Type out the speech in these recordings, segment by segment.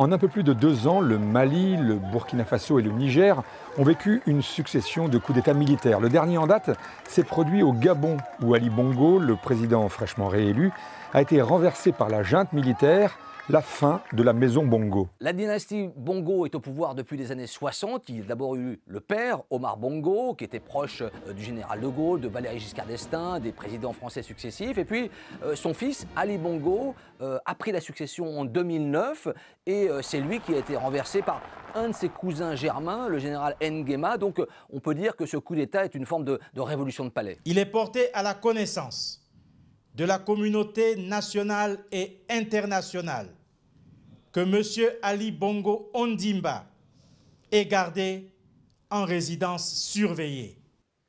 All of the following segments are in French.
En un peu plus de 2 ans, le Mali, le Burkina Faso et le Niger ont vécu une succession de coups d'État militaires. Le dernier en date s'est produit au Gabon, où Ali Bongo, le président fraîchement réélu, a été renversé par la junte militaire, la fin de la maison Bongo. La dynastie Bongo est au pouvoir depuis les années 60. Il y a d'abord eu le père, Omar Bongo, qui était proche du général de Gaulle, de Valéry Giscard d'Estaing, des présidents français successifs. Et puis son fils, Ali Bongo, a pris la succession en 2009. Et c'est lui qui a été renversé par un de ses cousins germains, le général Nguema. Donc on peut dire que ce coup d'État est une forme de révolution de palais. Il est porté à la connaissance de la communauté nationale et internationale que M. Ali Bongo Ondimba est gardé en résidence surveillée.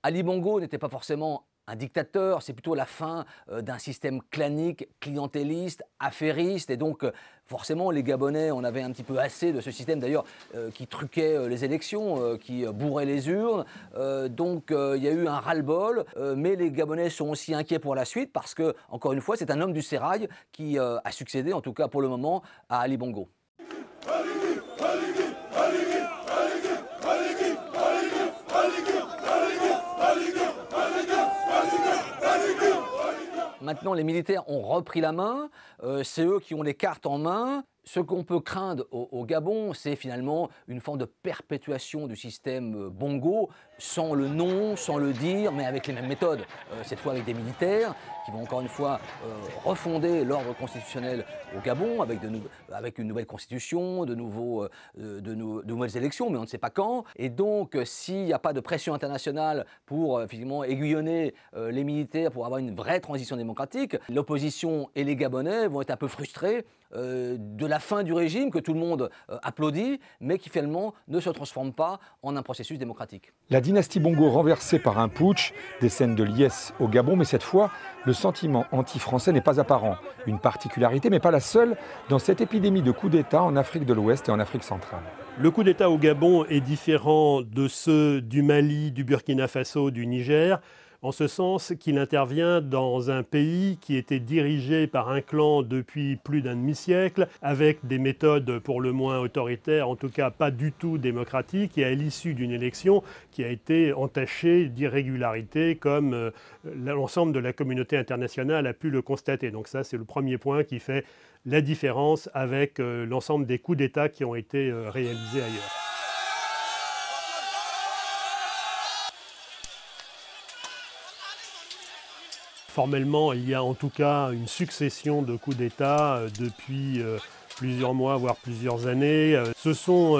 Ali Bongo n'était pas forcément un dictateur, c'est plutôt la fin d'un système clanique, clientéliste, affairiste. Et donc, forcément, les Gabonais en avaient un petit peu assez de ce système, d'ailleurs, qui truquait les élections, qui bourrait les urnes. Donc, il y a eu un ras-le-bol. Mais les Gabonais sont aussi inquiets pour la suite parce que, encore une fois, c'est un homme du sérail qui a succédé, en tout cas pour le moment, à Ali Bongo. Maintenant, les militaires ont repris la main, c'est eux qui ont les cartes en main. Ce qu'on peut craindre au Gabon, c'est finalement une forme de perpétuation du système Bongo, sans le nom, sans le dire, mais avec les mêmes méthodes. Cette fois avec des militaires qui vont encore une fois refonder l'ordre constitutionnel au Gabon, avec une nouvelle constitution, de nouvelles élections, mais on ne sait pas quand. Et donc, s'il n'y a pas de pression internationale pour finalement aiguillonner les militaires, pour avoir une vraie transition démocratique, l'opposition et les Gabonais vont être un peu frustrés de la fin du régime que tout le monde applaudit, mais qui finalement ne se transforme pas en un processus démocratique. La dynastie Bongo renversée par un putsch, des scènes de liesse au Gabon, mais cette fois, le sentiment anti-français n'est pas apparent. Une particularité, mais pas la seule, dans cette épidémie de coups d'État en Afrique de l'Ouest et en Afrique centrale. Le coup d'État au Gabon est différent de ceux du Mali, du Burkina Faso, du Niger, en ce sens qu'il intervient dans un pays qui était dirigé par un clan depuis plus d'un demi-siècle, avec des méthodes pour le moins autoritaires, en tout cas pas du tout démocratiques, et à l'issue d'une élection qui a été entachée d'irrégularités, comme l'ensemble de la communauté internationale a pu le constater. Donc ça, c'est le premier point qui fait la différence avec l'ensemble des coups d'État qui ont été réalisés ailleurs. Formellement, il y a en tout cas une succession de coups d'État depuis plusieurs mois, voire plusieurs années. Ce sont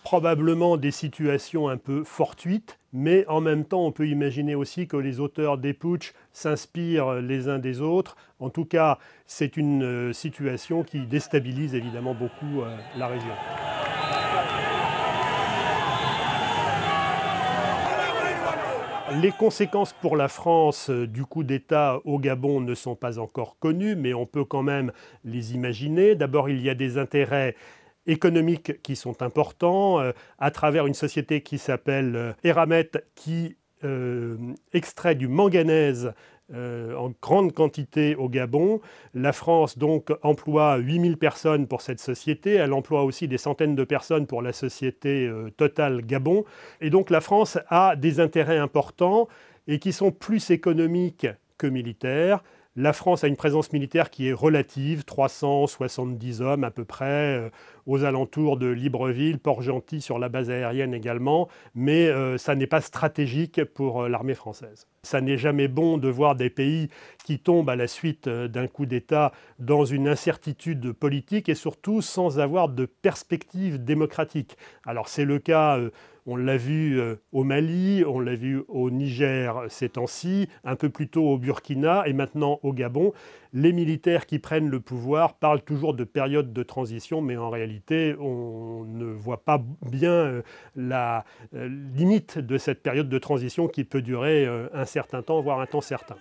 probablement des situations un peu fortuites, mais en même temps, on peut imaginer aussi que les auteurs des putschs s'inspirent les uns des autres. En tout cas, c'est une situation qui déstabilise évidemment beaucoup la région. Les conséquences pour la France du coup d'État au Gabon ne sont pas encore connues, mais on peut quand même les imaginer. D'abord, il y a des intérêts économiques qui sont importants à travers une société qui s'appelle Eramet, qui extrait du manganèse en grande quantité au Gabon. La France donc emploie 8000 personnes pour cette société. Elle emploie aussi des centaines de personnes pour la société Total Gabon. Et donc la France a des intérêts importants et qui sont plus économiques que militaires. La France a une présence militaire qui est relative, 370 hommes à peu près, aux alentours de Libreville, Port-Gentil sur la base aérienne également, mais ça n'est pas stratégique pour l'armée française. Ça n'est jamais bon de voir des pays qui tombent à la suite d'un coup d'État dans une incertitude politique et surtout sans avoir de perspective démocratique. Alors c'est le cas, on l'a vu au Mali, on l'a vu au Niger ces temps-ci, un peu plus tôt au Burkina et maintenant au Gabon. Les militaires qui prennent le pouvoir parlent toujours de période de transition, mais en réalité, on ne voit pas bien la limite de cette période de transition qui peut durer un certain temps, voire un temps certain.